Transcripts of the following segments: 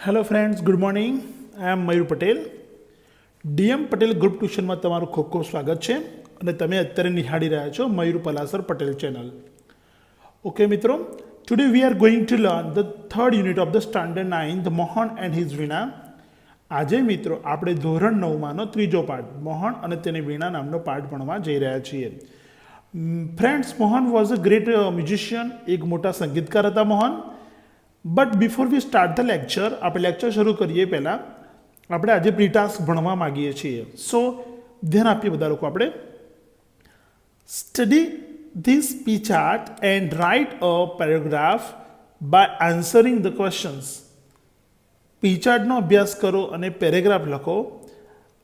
Hello friends, good morning. I am Mayur Patel. DM Patel group ટ્યુશનમાં તમારું ખૂબ ખૂબ સ્વાગત છે અને તમે અત્યારે નિહાળી રહ્યા છો મયુર પલાસર પટેલ ચેનલ. ઓકે મિત્રો, today we are going to learn the third unit of the standard 9 the Mohan and his Veena. આજે મિત્રો આપણે ધોરણ 9માંનો ત્રીજો પાઠ મોહન અને તેની વીણા નામનો પાઠ ભણવા જઈ રહ્યા છીએ. Friends, Mohan was a great musician. એક મોટા સંગીતકાર હતા Mohan. But before we start the lecture, આપણે લેક્ચર શરૂ કરીએ પહેલાં આપણે આજે પ્રી ટાસ્ક ભણવા માગીએ છીએ. સો ધ્યાન આપીએ બધા લોકો. આપણે study this pie chart and write a paragraph by answering the questions. Pie ચાર્ટનો અભ્યાસ કરો અને પેરેગ્રાફ લખો.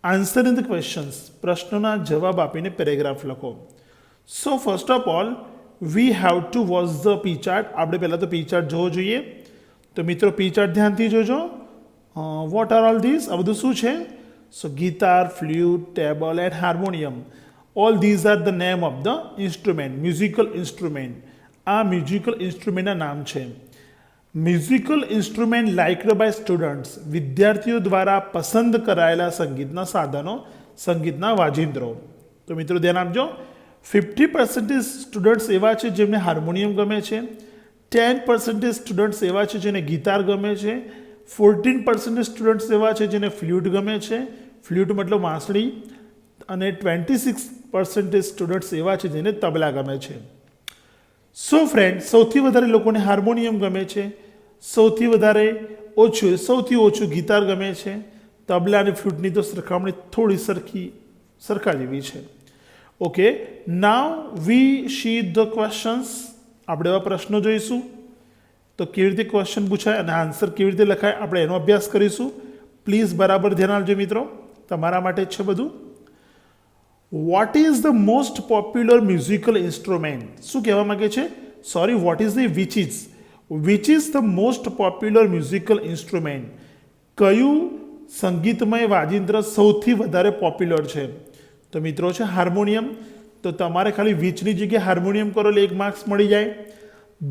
આન્સરિંગ ધ ક્વેશ્ચન્સ, પ્રશ્નોના જવાબ આપીને પેરેગ્રાફ લખો. So first of all we have to watch the P chart. આપણે પહેલાં તો પી ચાર્ટ જોવો જોઈએ. તો મિત્રો પી ચાર્ટ ધ્યાનથી જોજો. What are all this? આ બધું શું છે? So guitar, flute, table and harmonium. All these are the name of the instrument, musical instrument. આ મ્યુઝિકલ ઇન્સ્ટ્રુમેન્ટના નામ છે. Musical instrument liked by students, વિદ્યાર્થીઓ દ્વારા પસંદ કરાયેલા સંગીતના સાધનો, સંગીતના વાજિંત્રો. તો મિત્રો ધ્યાન આપજો. 50% સ્ટુડન્ટ્સ એવા છે જેમને હાર્મોનિયમ ગમે છે. 10% સ્ટુડન્ટ્સ એવા છે જેને ગિટાર ગમે છે. 14% સ્ટુડન્ટ્સ એવા છે જેને ફ્લ્યુટ ગમે છે, ફ્લ્યુટ મતલબ વાંસળી. અને 26% સ્ટુડન્ટ્સ એવા છે જેને તબલા ગમે છે. સો ફ્રેન્ડ, સૌથી વધારે લોકોને હાર્મોનિયમ ગમે છે, સૌથી ઓછું ગિટાર ગમે છે. તબલા અને ફ્લ્યુટની તો સરખામણી થોડી સરખા જેવી છે. Okay, now we see the questions. આપણે એવા પ્રશ્નો જોઈશું. તો કેવી રીતે ક્વેશ્ચન પૂછાય અને આન્સર કેવી રીતે લખાય આપણે એનો અભ્યાસ કરીશું. પ્લીઝ બરાબર ધ્યાન આપજો મિત્રો, તમારા માટે જ છે બધું. Vote is the most popular musical instrument? શું કહેવા માંગે છે? Sorry, vote is the which is the most popular musical instrument? કયું સંગીતમય વાજિંત્ર સૌથી વધારે પોપ્યુલર છે? તો મિત્રો છે હાર્મોનિયમ. તો તમારે ખાલી વિચની જગ્યાએ હાર્મોનિયમ કરો એટલે 1 માર્ક્સ મળી જાય.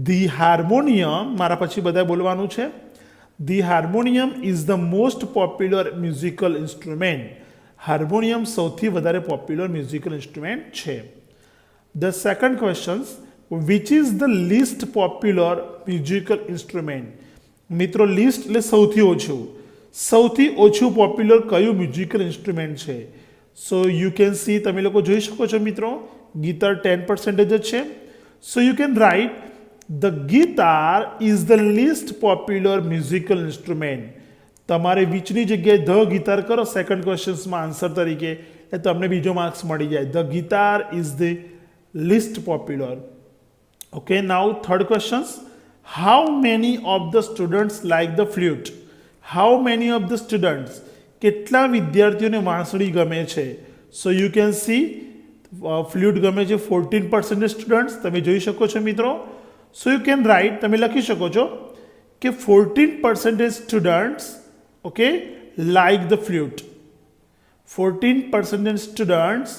ધી હાર્મોનિયમ, મારા પછી બધા બોલવાનું છે. The harmonium is the most popular musical instrument. Harmonium સૌથી વધારે પોપ્યુલર મ્યુઝિકલ ઇન્સ્ટ્રુમેન્ટ છે. The second question, which is the list popular musical instrument? મિત્રો લિસ્ટ એટલે સૌથી ઓછું પોપ્યુલર કયું મ્યુઝિકલ ઇન્સ્ટ્રુમેન્ટ છે? સો યુ કેન સી, તમે લોકો જોઈ શકો છો મિત્રો, ગિટાર 10% જ છે. So you can write the guitar is the list popular musical instrument. તમારે વિચની જગ્યાએ ધ ગિટાર કરો સેકન્ડ ક્વેશ્ચન્સમાં આન્સર તરીકે, એ તમને બીજો માર્ક્સ મળી જાય. The guitar is the list popular. Okay, now third question, how many of the students like the flute? How many of the students, કેટલા વિદ્યાર્થીઓને વાંસળી ગમે છે? So you can see, flute ગમે છે 14% સ્ટુડન્ટ્સ, તમે જોઈ શકો છો મિત્રો. સો યુ કેન રાઇટ, તમે લખી શકો છો કે 14% students, okay, like the flute. 14% students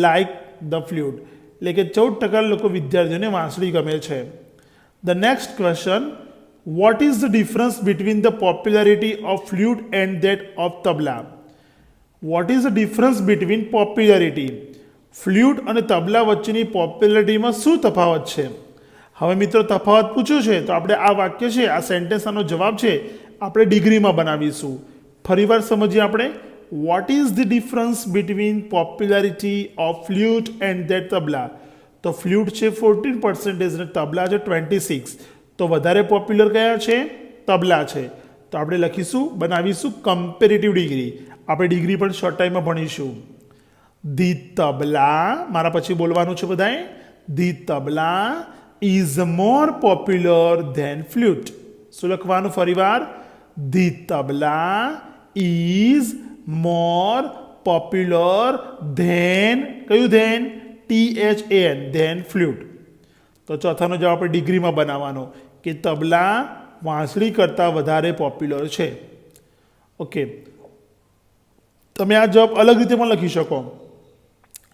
like the flute, એટલે કે 14% લોકો વિદ્યાર્થીઓને વાંસળી ગમે છે. The next question, what is the difference between the popularity of flute and that of tabla? What is the difference between popularity? Flute અને તબલા વચ્ચેની પોપ્યુલારિટીમાં શું તફાવત છે? હવે મિત્રો તફાવત પૂછ્યો છે તો આપણે આ વાક્ય છે, આ સેન્ટેન્સ, આનો જવાબ છે આપણે ડિગ્રીમાં બનાવીશું. ફરીવાર સમજીએ આપણે. What is the difference between popularity of flute and that tabla? તો ફ્લ્યુટ છે 14% અને તબલા છે 26%. તો વધારે પોપ્યુલર કયા છે? તબલા છે. તો આપણે લખીશું, બનાવીશું કમ્પેરેટિવ ડિગ્રી. આપણે ડિગ્રી પણ શોર્ટ ટાઈમમાં ભણીશું. ધી તબલા, મારા પછી બોલવાનું છે બધાએ. The tabla is more popular than flute. શું લખવાનું ફરીવાર? The tabla is more popular than, કયું ધેન? THAN, than flute. તો ચોથાનો જવાબ આપણે ડિગ્રીમાં બનાવવાનો કે તબલા વાંસળી કરતાં વધારે પોપ્યુલર છે. ઓકે, તમે આ જવાબ અલગ રીતે પણ લખી શકો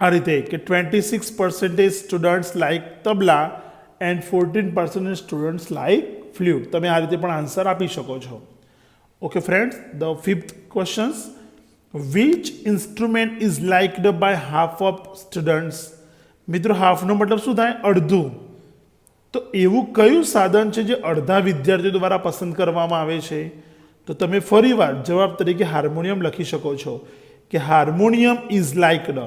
આ રીતે કે 26% students like tabla and 14% students like flute. તમે આ રીતે પણ આન્સર આપી શકો છો. Okay, friends, the fifth questions. Which instrument is liked by half of students? મિત્રો હાફનો મતલબ શું થાય? અડધું. તો એવું કયું સાધન છે જે અડધા વિદ્યાર્થીઓ દ્વારા પસંદ કરવામાં આવે છે? તો તમે ફરીવાર જવાબ તરીકે હાર્મોનિયમ લખી શકો છો કે હાર્મોનિયમ ઇઝ લાઇકડ.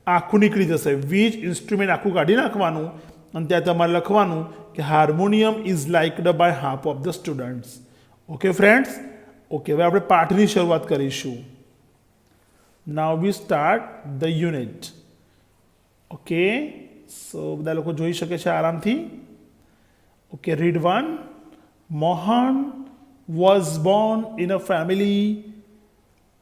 આખું નીકળી જશે. વિચ ઇન્સ્ટ્રુમેન્ટ આખું કાઢી નાખવાનું અને ત્યાં તમારે લખવાનું કે harmonium is liked by half of the students. Okay friends? Okay, હવે આપણે પાઠની શરૂઆત કરીશું. Now we start the unit. Okay, so બધા લોકો જોઈ શકે છે આરામથી. Okay, read one. Mohan was born in a family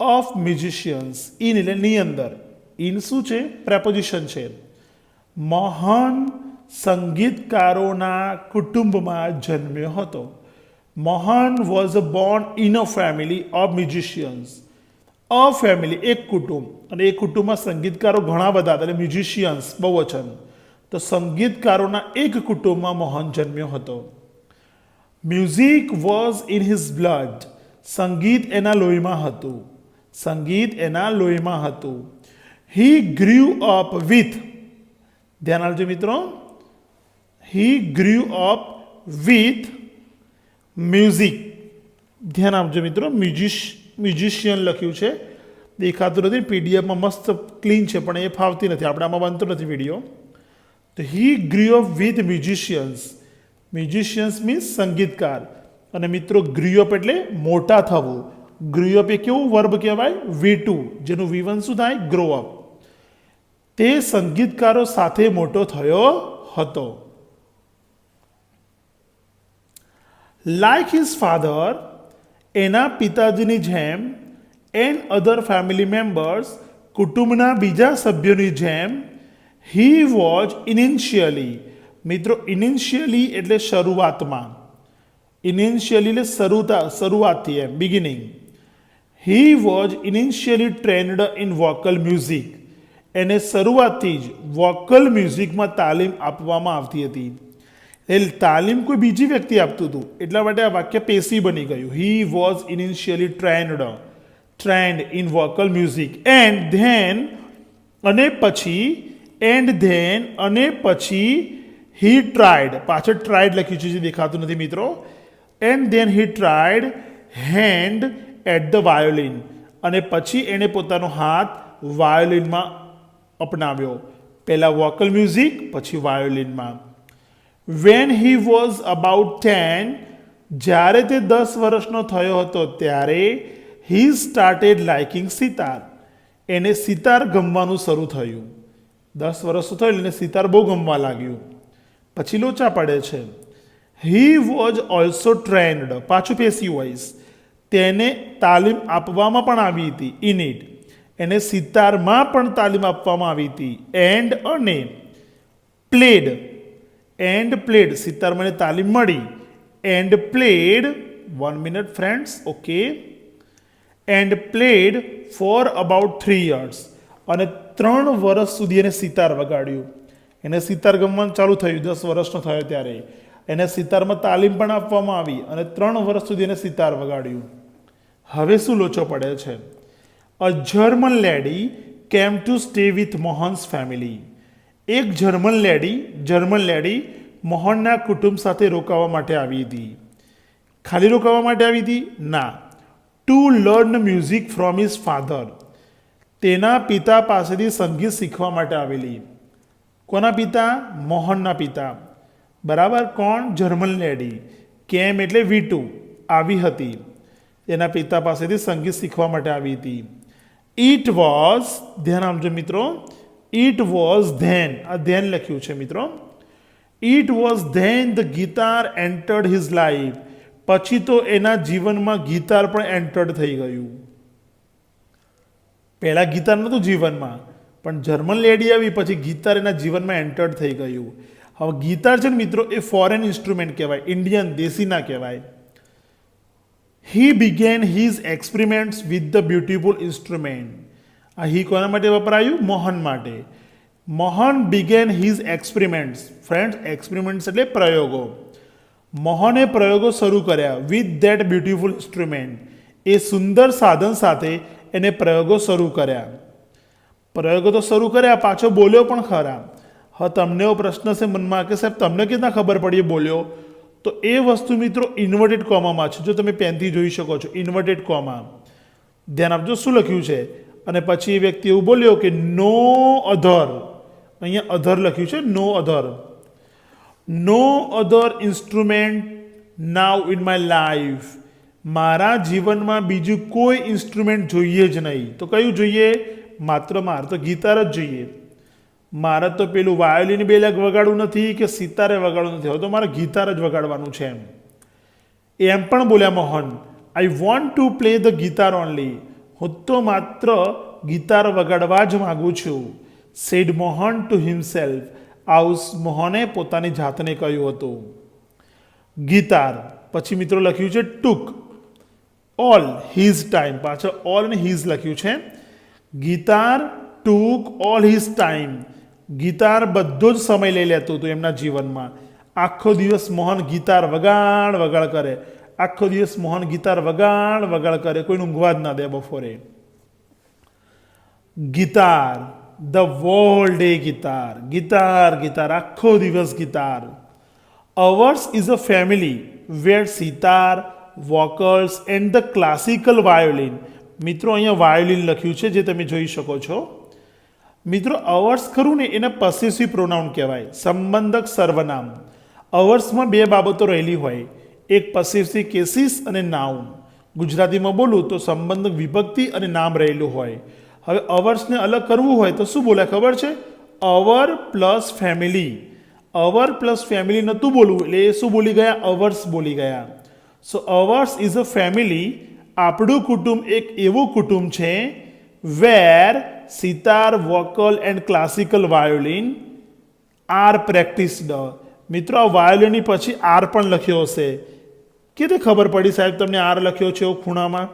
of musicians. In એટલે ની અંદર. ઇન શું છે? પ્રેપોઝિશન છે. મોહન સંગીતકારોના કુટુંબમાં જન્મ્યો હતો. Mohan was born in a family of musicians. A family એક કુટુંબ, અને એ કુટુંબમાં સંગીતકારો ઘણા બધા હતા, એટલે મ્યુઝિશિયન્સ બહુવચન. તો સંગીતકારોના એક કુટુંબમાં મોહન જન્મ્યો હતો. Music was in his blood. સંગીત એના લોહીમાં હતું. સંગીત એના લોહીમાં હતું. હી ગ્રીવ અપ વિથ. ધ્યાન આપજો મિત્રો. હી ગ્રીવ અપ વિથ મ્યુઝિક. ધ્યાન આપજો મિત્રો. મ્યુઝિશિયન લખ્યું છે, દેખાતું નથી. પીડીએફમાં મસ્ત ક્લીન છે, પણ એ ફાવતી નથી, આપણે આમાં બનતો નથી વિડીયો. તો he grew up with musicians. Musicians means સંગીતકાર. અને મિત્રો ગ્રીવ અપ એટલે મોટા થવું. ગ્રીવ અપ એ કેવું વર્બ કહેવાય? V2, જેનું V1 શું થાય? Grow up. તે સંગીતકારો સાથે મોટો થયો હતો. લાઇક હિઝ ફાધર, એના પિતાજીની જેમ, એન્ડ અધર ફેમિલી મેમ્બર્સ, કુટુંબના બીજા સભ્યોની જેમ, હી વોઝ ઇનિશિયલી. મિત્રો ઇનિશિયલી એટલે શરૂઆતમાં. ઇનિશિયલી એટલે શરૂઆતથી, એમ beginning. He was initially trend in vocal music. એને શરૂઆતથી જ વોકલ મ્યુઝિકમાં તાલીમ આપવામાં આવતી હતી. એ તાલીમ કોઈ બીજી વ્યક્તિ આપતું હતું, એટલા માટે આ વાક્ય પેસી બની ગયું. He was initially trend in vocal music. And then અને પછી હી ટ્રાયડ. પાછળ ટ્રાયડ લખ્યું છે જે દેખાતું નથી મિત્રો. And then he tried hand at the violin. અને પછી એણે પોતાનો હાથ વાયોલિનમાં અપનાવ્યો. પહેલાં વોકલ મ્યુઝિક, પછી વાયોલિનમાં. વેન હી વોઝ અબાઉટ 10, જ્યારે તે 10 વર્ષનો થયો હતો ત્યારે હી સ્ટાર્ટેડ લાઇકિંગ સિતાર. એને સિતાર ગમવાનું શરૂ થયું. 10 વર્ષ થયું એટલે સિતાર બહુ ગમવા લાગ્યું. પછી લોચા પડે છે. He was also trend. પાછું પેસી વોઇસ. તેને તાલીમ આપવામાં પણ આવી હતી. In it. એને સિતારમાં પણ તાલીમ આપવામાં આવી હતી. એન્ડ અને પ્લેડ. સિતારમાં એને તાલીમ મળી. And played. 1 minute friends. Okay. And played for about 3 years. અને 3 વર્ષ સુધી એને સિતાર વગાડ્યું. એને સિતાર ગમવાનું ચાલુ થયું 10 વર્ષનો થયો ત્યારે. એને સિતારમાં તાલીમ પણ આપવામાં આવી અને 3 વર્ષ સુધી એને સિતાર વગાડ્યું. હવે શું લોચો પડે છે? A German lady came to stay with Mohan's family. એક જર્મન લેડી મોહનના કુટુંબ સાથે રોકાવા માટે આવી હતી. ખાલી રોકાવા માટે આવી હતી? ના. To learn music from his father. તેના પિતા પાસેથી સંગીત શીખવા માટે આવેલી. કોના પિતા? મોહનના પિતા. બરાબર. કોણ? German lady. કેમ એટલે V2 આવી હતી. એના પિતા પાસેથી સંગીત શીખવા માટે આવી હતી. It was. ધ્યાન આપજો મિત્રો. It was then. આ ધેન લખ્યું છે મિત્રો. It was then the guitar entered his life. પછી તો એના જીવનમાં ગિટાર પણ એન્ટર્ડ થઈ ગયું. પહેલાં ગિટાર નહોતું જીવનમાં, પણ જર્મન લેડી આવી પછી ગિટાર એના જીવનમાં એન્ટર્ડ થઈ ગયું. હવે ગિટાર છે ને મિત્રો એ ફોરેન ઇન્સ્ટ્રુમેન્ટ કહેવાય, ઇન્ડિયન દેશી ના કહેવાય. હી began his experiments with the beautiful instrument. આ હી કોના માટે વપરાયું? મોહન માટે. Mohan began his experiments. Friends, experiments એટલે પ્રયોગો. મોહને પ્રયોગો શરૂ કર્યા વિથ ધેટ બ્યુટીફુલ ઇન્સ્ટ્રુમેન્ટ. એ સુંદર સાધન સાથે એને પ્રયોગો શરૂ કર્યા. પ્રયોગો તો શરૂ કર્યા, પાછો બોલ્યો પણ ખરા. હવે તમને એવો પ્રશ્ન છે મનમાં કે સાહેબ તમને કેટલા ખબર પડી એ બોલ્યો? તો એ વસ્તુ મિત્રો ઇન્વર્ટેડ કોમામાં છે. જો તમે પેનથી જોઈ શકો છો ઇન્વર્ટેડ કોમા. ધ્યાન આપજો શું લખ્યું છે. અને પછી એ વ્યક્તિ એવું બોલ્યો કે નો અધર, અહીંયા અધર લખ્યું છે, no other, no other instrument now in my life. મારા જીવનમાં બીજું કોઈ ઇન્સ્ટ્રુમેન્ટ જોઈએ જ નહીં. તો કયું જોઈએ? મારે તો ગિટાર જ જોઈએ. મારે તો પેલું વાયોલિન બેલેગ વગાડવું નથી કે સિતારે વગાડવું નથી, હવે તો મારે ગિટાર જ વગાડવાનું છે. એમ પણ બોલ્યા Mohan, I want to play the guitar only. હું તો માત્ર ગિટાર વગાડવા જ માગું છું. Said Mohan to himself. આવું મોહને પોતાની જાતને કહ્યું હતું. ગિટાર પછી મિત્રો લખ્યું છે ટુક ઓલ હિઝ ટાઈમ, પાછળ ઓલ અને હિઝ લખ્યું છે. ગિટાર ટુક ઓલ હિઝ ટાઈમ. ગિટાર બધો જ સમય લઈ લેતું હતું એમના જીવનમાં. આખો દિવસ મોહન ગિટાર વગાડ કરે. આખો દિવસ મોહન ગિટાર વગાડ કરે, કોઈને ઊંઘવા જ ના દે બપોરે. Guitar the whole day guitar, guitar આખો દિવસ guitar. Ours is a family where sitar, vocals and the classical violin. મિત્રો અહીંયા વાયોલિન લખ્યું છે જે તમે જોઈ શકો છો. મિત્રો અવર્સ ખરું ને એને પોસેસિવ પ્રોનાઉન કહેવાય, સંબંધક સર્વનામ. અવર્સમાં બે બાબતો રહેલી હોય, એક પોસેસિવ કેસીસ અને નાઉન. ગુજરાતીમાં બોલું તો સંબંધક વિભક્તિ અને નામ રહેલું હોય. હવે અવર્સને અલગ કરવું હોય તો શું બોલાય ખબર છે? અવર પ્લસ ફેમિલી. અવર પ્લસ ફેમિલી નહોતું બોલવું એટલે એ શું બોલી ગયા? અવર્સ બોલી ગયા. So ours is a family. આપણું કુટુંબ એક એવું કુટુંબ છે where sitar, vocal and classical violin are practised. મિત્રો આ વાયોલિનની પછી આર પણ લખ્યો હશે. કેવી ખબર પડી સાહેબ તમને આર લખ્યો છે એવો ખૂણામાં?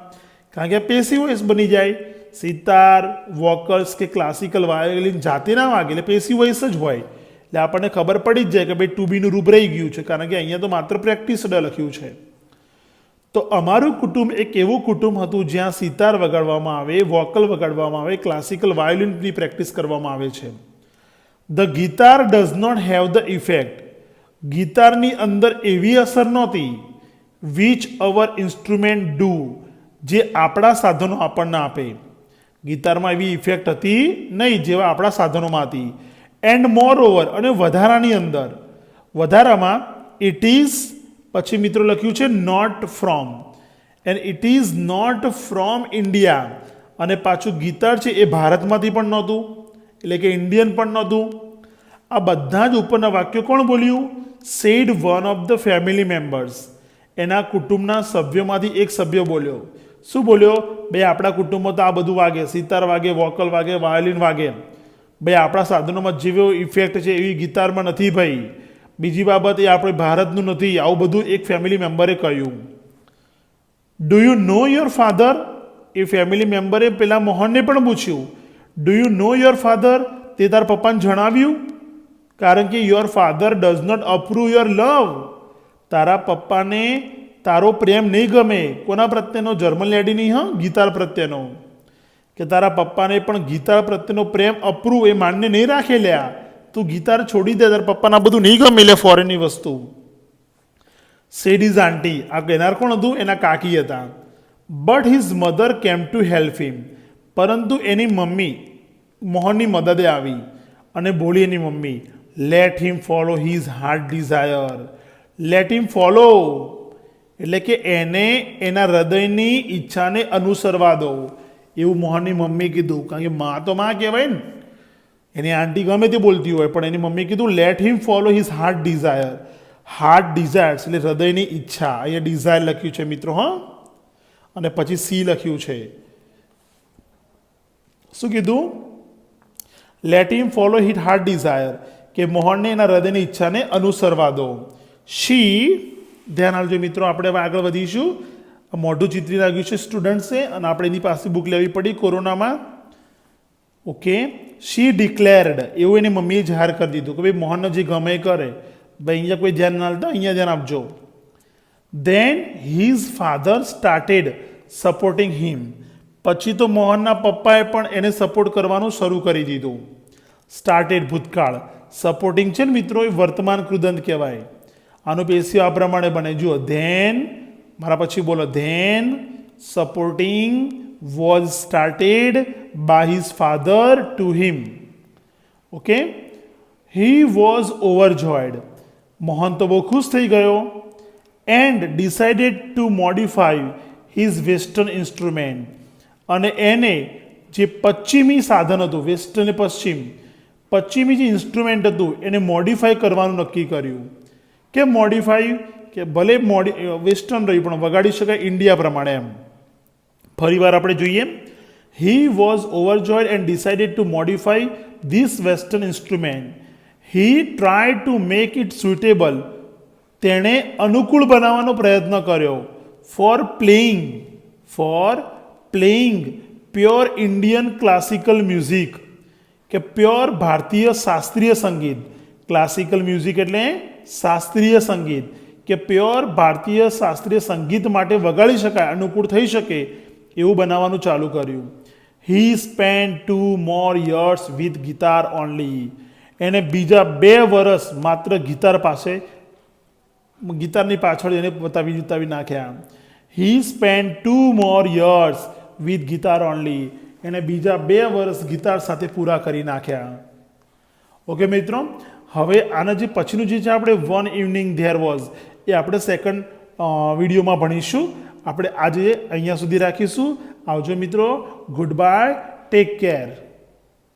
કારણ કે પેસિવ વોઇસ બની જાય. સિતાર, વોકલ્સ કે ક્લાસિકલ વાયોલિન જાતે ના વાગે એટલે પેસિવ વોઇસ જ હોય. એટલે આપણને ખબર પડી જ જાય કે ભાઈ ટુ બીનું રૂપ રહી ગયું છે, કારણ કે અહીંયા તો માત્ર પ્રેક્ટિસ્ડ લખ્યું છે. તો અમારું કુટુંબ એક એવું કુટુંબ હતું જ્યાં સિતાર વગાડવામાં આવે, વોકલ વગાડવામાં આવે, ક્લાસિકલ વાયોલિનની પ્રેક્ટિસ કરવામાં આવે છે. The guitar does not have the effect. ગિટારની અંદર એવી અસર નહોતી વિચ અવર ઇન્સ્ટ્રુમેન્ટ ડુ, જે આપણા સાધનો આપણને આપે. ગિટારમાં એવી ઇફેક્ટ હતી નહીં જેવા આપણા સાધનોમાં હતી. એન્ડ મોર ઓવર, અને વધારાની અંદર, વધારામાં ઇટ ઇઝ, પછી મિત્રો લખ્યું છે not from, and it is not from India. અને પાછું ગિટાર છે એ ભારતમાંથી પણ નહોતું, એટલે કે ઇન્ડિયન પણ નહોતું. આ બધા જ ઉપરના વાક્યો કોણ બોલ્યું? Said one of the family members. એના કુટુંબના સભ્યોમાંથી એક સભ્ય બોલ્યો. શું બોલ્યો? ભાઈ આપણા કુટુંબમાં તો આ બધું વાગે, સિતાર વાગે, વોકલ વાગે, વાયોલિન વાગે. ભાઈ આપણા સાધનોમાં જેવો ઇફેક્ટ છે એવી ગિટારમાં નથી ભાઈ. બીજી બાબત એ આપણે ભારતનું નથી. આવું બધું એક ફેમિલી મેમ્બરે કહ્યું. Do you know your father? એ ફેમિલી મેમ્બરે પેલા મોહનને પણ પૂછ્યું, do you know your father? તે તાર પપ્પાને જણાવ્યું? કારણ કે your father does not approve your love. તારા પપ્પાને તારો પ્રેમ નહીં ગમે. કોના પ્રત્યેનો? જર્મન લેડીની, હા, ગિટાર પ્રત્યેનો. કે તારા પપ્પાને પણ ગિટાર પ્રત્યેનો પ્રેમ અપ્રૂવ એ માન્ય નહીં રાખે લ્યા. તું ગિટાર છોડી દે, તારા પપ્પાને આ બધું નહીં ગમે લે ફોરેનની વસ્તુ. Sad is aunty. આ કહેનાર કોણ હતું? એના કાકી હતા. But his mother came to help him. પરંતુ એની મમ્મી મોહનની મદદે આવી અને બોલી એની mummy, let him follow his heart desire. Let him follow એટલે કે એને એના હૃદયની ઈચ્છાને અનુસરવા દો, એવું મોહનની મમ્મી કીધું. કારણ કે માં તો માં કહેવાય ને, એની આંટી ગમે તે બોલતી હોય, પણ એની મમ્મી કીધું let him follow his heart desire. Heart desires એટલે હૃદયની ઈચ્છા. અહીંયા ડિઝાયર લખ્યું છે મિત્રો, હા, અને પછી સી લખ્યું છે. શું કીધું? Let him follow his heart desire, કે મોહનને એના હૃદયની ઈચ્છાને અનુસરવા દો. શી, ધ્યાન આપજો મિત્રો, આપણે હવે આગળ વધીશું. મોઢું ચિત્રી લાગ્યું છે સ્ટુડન્ટ્સે, અને આપણે એની પાસે બુક લેવી પડી કોરોનામાં. ઓકે, શી ડિક્લેર્ડ, એવું એની મમ્મીએ જાહેર કરી દીધું કે ભાઈ મોહનને જે ગમે એ કરે, ભાઈ અહીંયા કોઈ ધ્યાન ના આપતા, અહીંયા ધ્યાન આપજો. Then his father started supporting him. પછી તો મોહનના પપ્પાએ પણ એને સપોર્ટ કરવાનું શરૂ કરી દીધું. સ્ટાર્ટેડ ભૂતકાળ, સપોર્ટિંગ છે ને મિત્રો એ વર્તમાન કૃદંત કહેવાય. આનું પેશિયો આ પ્રમાણે બને, જુઓ ધેન, મારા પછી બોલો then supporting was started by his father to him. Okay, he was overjoyed, Mohan તો બહુ ખુશ થઈ ગયો. And decided to modify his western instrument, અને એને જે પશ્ચિમી સાધન હતું, વેસ્ટર્ન અને પશ્ચિમી જે ઇન્સ્ટ્રુમેન્ટ હતું એને મોડિફાઈ કરવાનું નક્કી કર્યું. કેમ મોડિફાઈ? કે ભલે વેસ્ટર્ન રહ્યું પણ વગાડી શકાય ઇન્ડિયા પ્રમાણે એમ. ફરીવાર આપણે જોઈએ, he was overjoyed and decided to modify this western instrument. He try to make it suitable, તેણે અનુકૂળ બનાવવાનો પ્રયત્ન કર્યો. For playing pure Indian classical music, કે પ્યોર ભારતીય શાસ્ત્રીય સંગીત. ક્લાસિકલ મ્યુઝિક એટલે શાસ્ત્રીય સંગીત, કે પ્યોર ભારતીય શાસ્ત્રીય સંગીત માટે વગાડી શકાય, અનુકૂળ થઈ શકે એવું બનાવવાનું ચાલુ કર્યું. He spend 2 more years with guitar only, એને બીજા 2 વર્ષ માત્ર ગિટારની પાછળ એને બતાવી નાખ્યા. He spend 2 more years with guitar only, એને બીજા 2 વર્ષ ગિટાર સાથે પૂરા કરી નાખ્યા. ઓકે મિત્રો, હવે આના જે પછીનું જે છે આપણે વન ઇવનિંગ ધેર વોઝ, એ આપણે સેકન્ડ વિડીયોમાં ભણીશું. આપણે આજે અહીંયા સુધી રાખીશું. આવજો મિત્રો, ગુડ બાય, ટેક કેર.